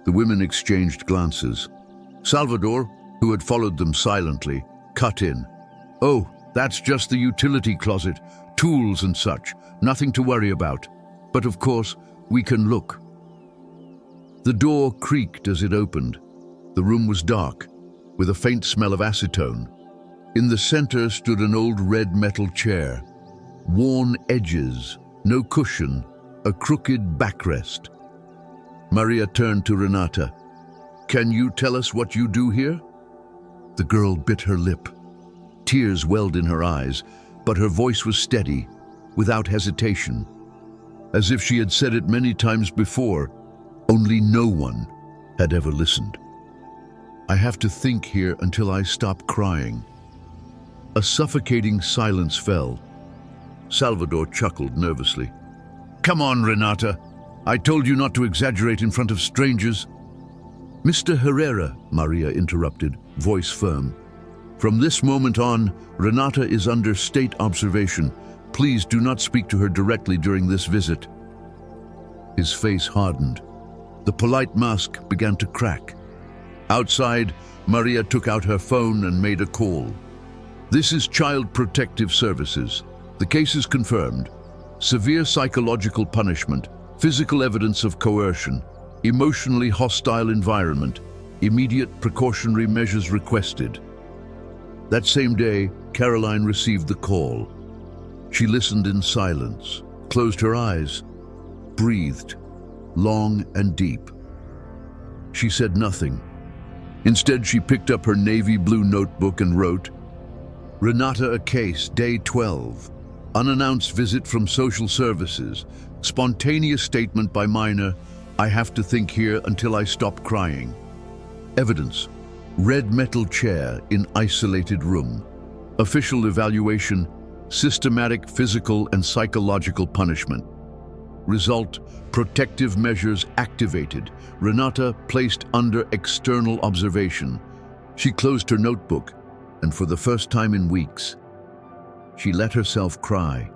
The women exchanged glances. Salvador, who had followed them silently, cut in. "Oh, that's just the utility closet, tools and such, nothing to worry about. But of course, we can look." The door creaked as it opened. The room was dark, with a faint smell of acetone. In the center stood an old red metal chair. Worn edges, no cushion, a crooked backrest. Maria turned to Renata. "Can you tell us what you do here?" The girl bit her lip. Tears welled in her eyes, but her voice was steady, without hesitation. As if she had said it many times before, only no one had ever listened. "I have to think here until I stop crying." A suffocating silence fell. Salvador chuckled nervously. "Come on, Renata. I told you not to exaggerate in front of strangers." "Mr. Herrera," Maria interrupted, voice firm. "From this moment on, Renata is under state observation. Please do not speak to her directly during this visit." His face hardened. The polite mask began to crack. Outside, Maria took out her phone and made a call. "This is Child Protective Services. The case is confirmed. Severe psychological punishment, physical evidence of coercion, emotionally hostile environment, immediate precautionary measures requested." That same day, Caroline received the call. She listened in silence, closed her eyes, breathed, long and deep. She said nothing, Instead, she picked up her navy blue notebook and wrote, "Renata a case, day 12. Unannounced visit from social services. Spontaneous statement by minor. I have to think here until I stop crying. Evidence. Red metal chair in isolated room. Official evaluation. Systematic physical and psychological punishment. Result. Protective measures activated. Renata placed under external observation. She closed her notebook, and for the first time in weeks, she let herself cry.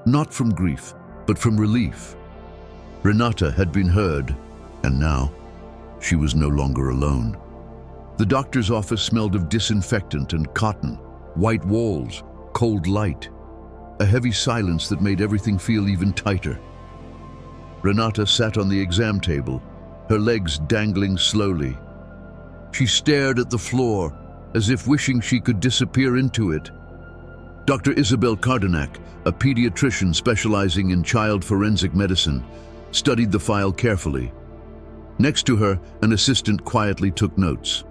Not from grief, but from relief. Renata had been heard, and now she was no longer alone. The doctor's office smelled of disinfectant and cotton, white walls, cold light, a heavy silence that made everything feel even tighter. Renata sat on the exam table, her legs dangling slowly. She stared at the floor, as if wishing she could disappear into it. Dr. Isabel Cardenac, a pediatrician specializing in child forensic medicine, studied the file carefully. Next to her, an assistant quietly took notes.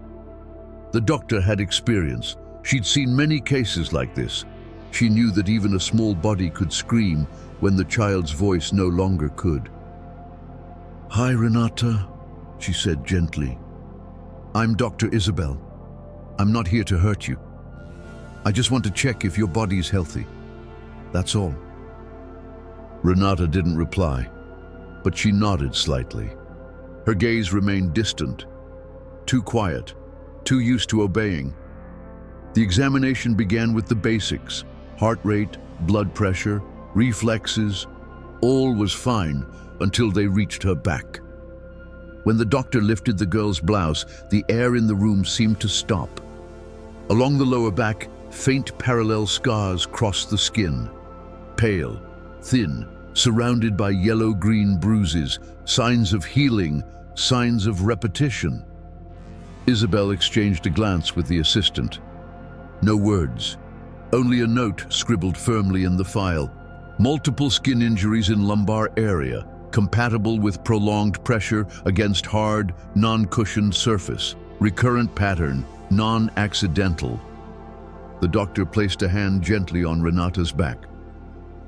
The doctor had experience. She'd seen many cases like this. She knew that even a small body could scream when the child's voice no longer could. "Hi, Renata," she said gently. "I'm Dr. Isabel. I'm not here to hurt you. I just want to check if your body's healthy. That's all." Renata didn't reply, but she nodded slightly. Her gaze remained distant, too quiet, too used to obeying. The examination began with the basics: heart rate, blood pressure, reflexes. All was fine until they reached her back. When the doctor lifted the girl's blouse, the air in the room seemed to stop. Along the lower back, faint parallel scars crossed the skin. Pale, thin, surrounded by yellow-green bruises, signs of healing, signs of repetition. Isabel exchanged a glance with the assistant. No words, only a note scribbled firmly in the file. Multiple skin injuries in lumbar area, compatible with prolonged pressure against hard, non-cushioned surface. Recurrent pattern, non-accidental. The doctor placed a hand gently on Renata's back.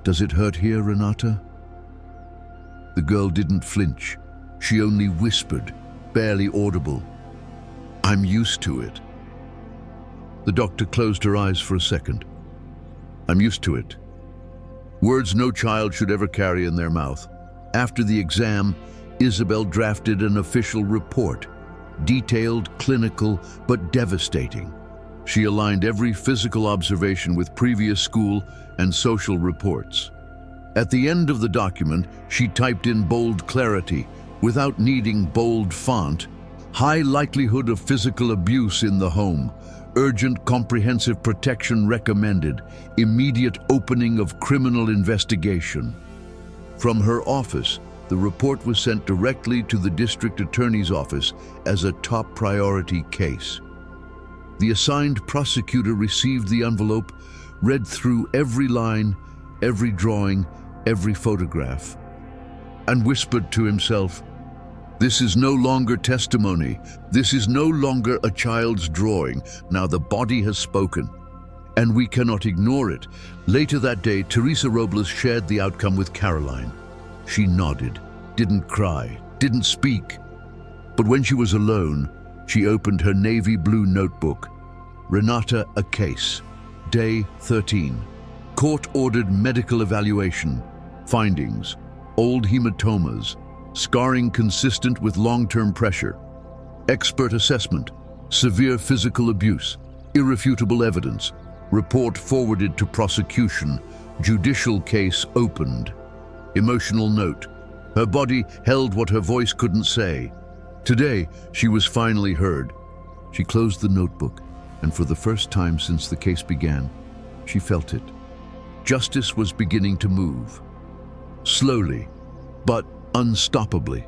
"Does it hurt here, Renata?" The girl didn't flinch. She only whispered, barely audible, "I'm used to it." The doctor closed her eyes for a second. "I'm used to it." Words no child should ever carry in their mouth. After the exam, Isabel drafted an official report, detailed, clinical, but devastating. She aligned every physical observation with previous school and social reports. At the end of the document, she typed in bold clarity, without needing bold font, "High likelihood of physical abuse in the home. Urgent comprehensive protection recommended. Immediate opening of criminal investigation." From her office, the report was sent directly to the district attorney's office as a top priority case. The assigned prosecutor received the envelope, read through every line, every drawing, every photograph, and whispered to himself, "This is no longer testimony. This is no longer a child's drawing. Now the body has spoken, and we cannot ignore it." Later that day, Teresa Robles shared the outcome with Caroline. She nodded, didn't cry, didn't speak. But when she was alone, she opened her navy blue notebook. Renata a case. Day 13. Court-ordered medical evaluation. Findings: old hematomas, scarring consistent with long-term pressure. Expert assessment: severe physical abuse, irrefutable evidence. Report forwarded to prosecution. Judicial case opened. Emotional note: her body held what her voice couldn't say. Today, she was finally heard. She closed the notebook, and for the first time since the case began, she felt it. Justice was beginning to move. Slowly, but unstoppably.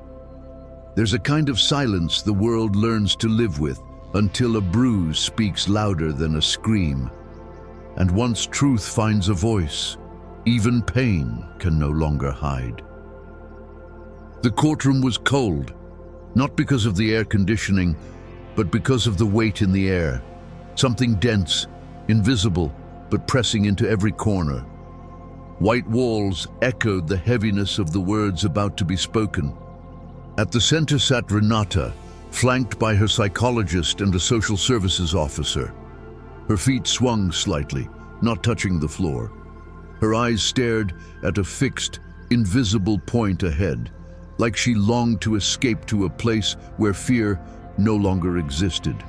There's a kind of silence the world learns to live with until a bruise speaks louder than a scream. And once truth finds a voice, even pain can no longer hide. The courtroom was cold, not because of the air conditioning, but because of the weight in the air. Something dense, invisible, but pressing into every corner. White walls echoed the heaviness of the words about to be spoken. At the center sat Renata, flanked by her psychologist and a social services officer. Her feet swung slightly, not touching the floor. Her eyes stared at a fixed, invisible point ahead, like she longed to escape to a place where fear no longer existed.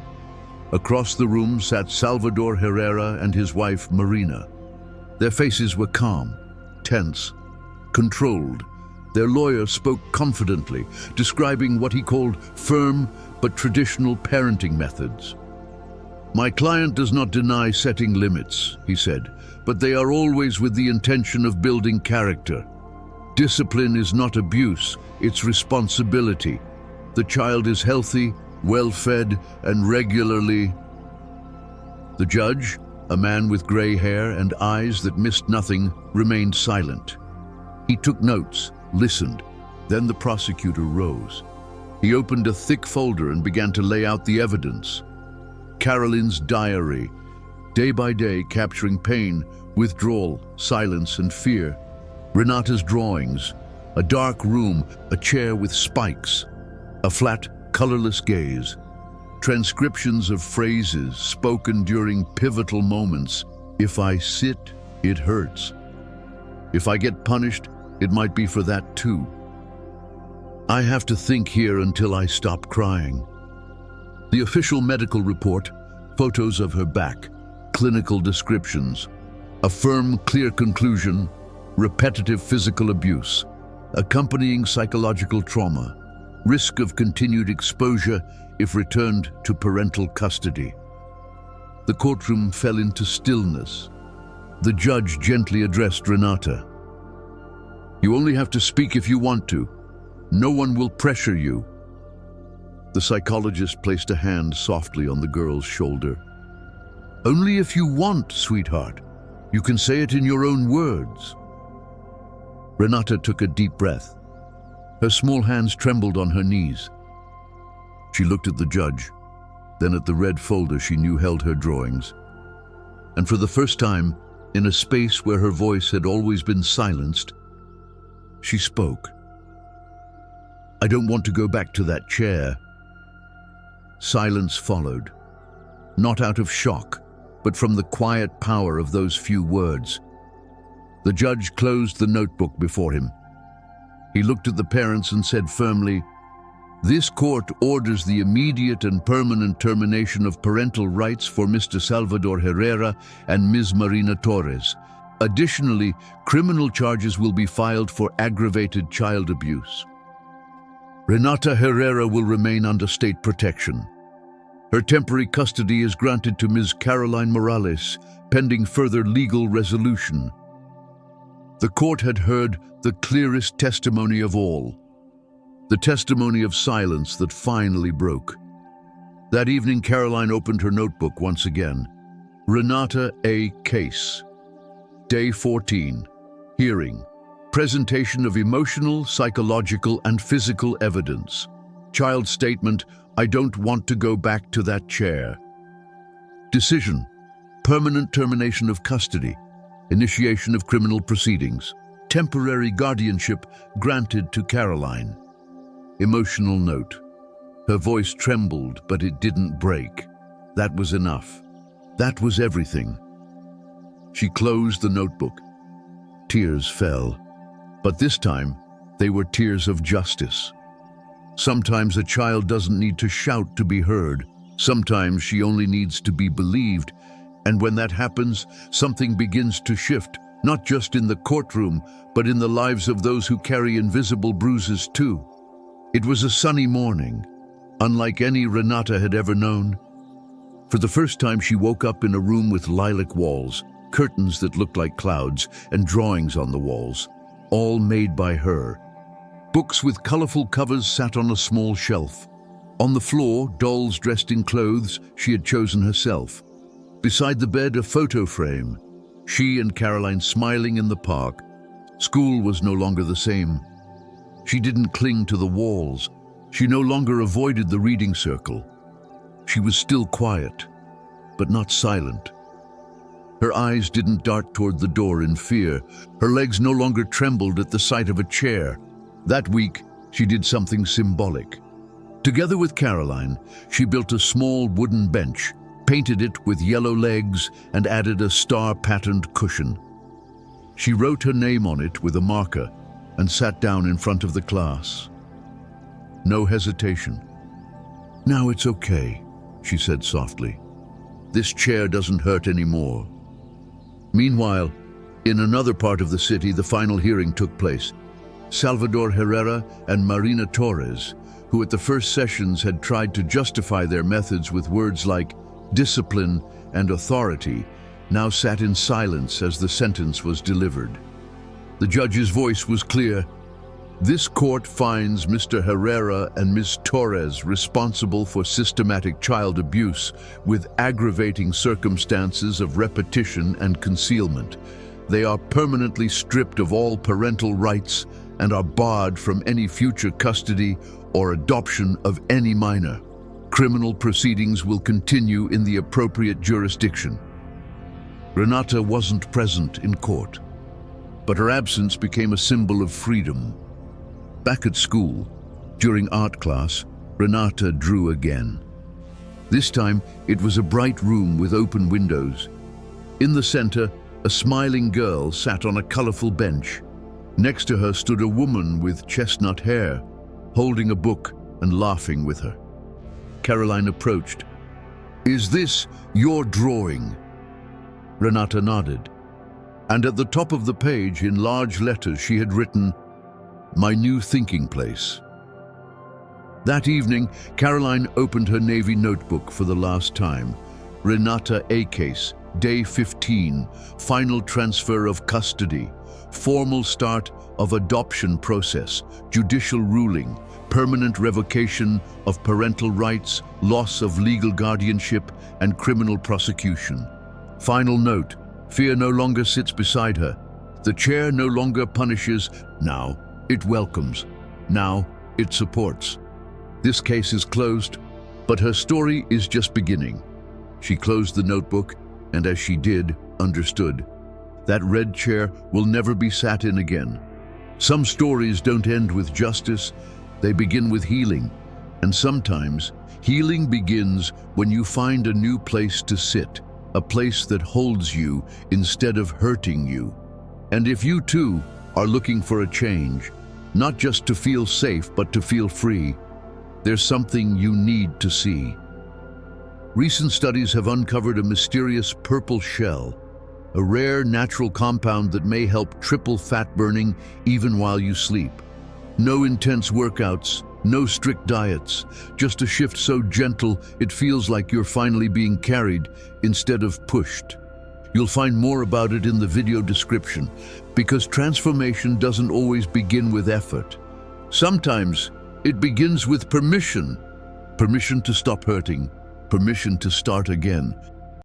Across the room sat Salvador Herrera and his wife Marina. Their faces were calm, tense, controlled. Their lawyer spoke confidently, describing what he called firm but traditional parenting methods. "My client does not deny setting limits," he said, "but they are always with the intention of building character. Discipline is not abuse, it's responsibility. The child is healthy, well-fed, and regularly..." The judge, a man with gray hair and eyes that missed nothing, remained silent. He took notes, listened. Then the prosecutor rose. He opened a thick folder and began to lay out the evidence. Caroline's diary, day by day capturing pain, withdrawal, silence, and fear. Renata's drawings, a dark room, a chair with spikes, a flat, colorless gaze. Transcriptions of phrases spoken during pivotal moments. "If I sit, it hurts. If I get punished, it might be for that too. I have to think here until I stop crying." The official medical report, photos of her back, clinical descriptions, a firm, clear conclusion: repetitive physical abuse, accompanying psychological trauma, risk of continued exposure if returned to parental custody. The courtroom fell into stillness. The judge gently addressed Renata. "You only have to speak if you want to. No one will pressure you." The psychologist placed a hand softly on the girl's shoulder. "Only if you want, sweetheart. You can say it in your own words." Renata took a deep breath. Her small hands trembled on her knees. She looked at the judge, then at the red folder she knew held her drawings. And for the first time, in a space where her voice had always been silenced, she spoke. "I don't want to go back to that chair." Silence followed, not out of shock, but from the quiet power of those few words. The judge closed the notebook before him. He looked at the parents and said firmly, "This court orders the immediate and permanent termination of parental rights for Mr. Salvador Herrera and Ms. Marina Torres. Additionally, criminal charges will be filed for aggravated child abuse. Renata Herrera will remain under state protection. Her temporary custody is granted to Ms. Caroline Morales, pending further legal resolution." The court had heard the clearest testimony of all, the testimony of silence that finally broke. That evening, Caroline opened her notebook once again. Renata A. Case. Day 14. Hearing. Presentation of emotional, psychological, and physical evidence. Child statement: "I don't want to go back to that chair." Decision: permanent termination of custody, initiation of criminal proceedings, temporary guardianship granted to Caroline. Emotional note: her voice trembled, but it didn't break. That was enough. That was everything. She closed the notebook. Tears fell. But this time, they were tears of justice. Sometimes a child doesn't need to shout to be heard. Sometimes she only needs to be believed. And when that happens, something begins to shift, not just in the courtroom, but in the lives of those who carry invisible bruises too. It was a sunny morning, unlike any Renata had ever known. For the first time, she woke up in a room with lilac walls, curtains that looked like clouds, and drawings on the walls, all made by her. Books with colorful covers sat on a small shelf. On the floor, dolls dressed in clothes she had chosen herself. Beside the bed, a photo frame. She and Caroline smiling in the park. School was no longer the same. She didn't cling to the walls. She no longer avoided the reading circle. She was still quiet, but not silent. Her eyes didn't dart toward the door in fear. Her legs no longer trembled at the sight of a chair. That week, she did something symbolic. Together with Caroline, she built a small wooden bench, painted it with yellow legs, and added a star-patterned cushion. She wrote her name on it with a marker and sat down in front of the class. No hesitation. "Now it's okay," she said softly. "This chair doesn't hurt anymore." Meanwhile, in another part of the city, the final hearing took place. Salvador Herrera and Marina Torres, who at the first sessions had tried to justify their methods with words like discipline and authority, now sat in silence as the sentence was delivered. The judge's voice was clear. "This court finds Mr. Herrera and Ms. Torres responsible for systematic child abuse with aggravating circumstances of repetition and concealment. They are permanently stripped of all parental rights and are barred from any future custody or adoption of any minor. Criminal proceedings will continue in the appropriate jurisdiction." Renata wasn't present in court, but her absence became a symbol of freedom. Back at school, during art class, Renata drew again. This time, it was a bright room with open windows. In the center, a smiling girl sat on a colorful bench. Next to her stood a woman with chestnut hair, holding a book and laughing with her. Caroline approached. "Is this your drawing?" Renata nodded, and at the top of the page, in large letters, she had written, "My new thinking place." That evening, Caroline opened her Navy notebook for the last time. Renata A. Case, Day 15, Final Transfer of Custody, Formal Start of Adoption Process, Judicial Ruling, Permanent Revocation of Parental Rights, Loss of Legal Guardianship, and Criminal Prosecution. Final note, fear no longer sits beside her. The chair no longer punishes, now it welcomes. Now it supports. This case is closed, but her story is just beginning. She closed the notebook, and as she did, understood. That red chair will never be sat in again. Some stories don't end with justice, they begin with healing. And sometimes, healing begins when you find a new place to sit, a place that holds you instead of hurting you. And if you too are looking for a change, not just to feel safe but to feel free, there's something you need to see. Recent studies have uncovered a mysterious purple shell, a rare natural compound that may help triple fat burning even while you sleep. No intense workouts, no strict diets, just a shift so gentle it feels like you're finally being carried instead of pushed. You'll find more about it in the video description, because transformation doesn't always begin with effort. Sometimes it begins with permission. Permission to stop hurting, permission to start again,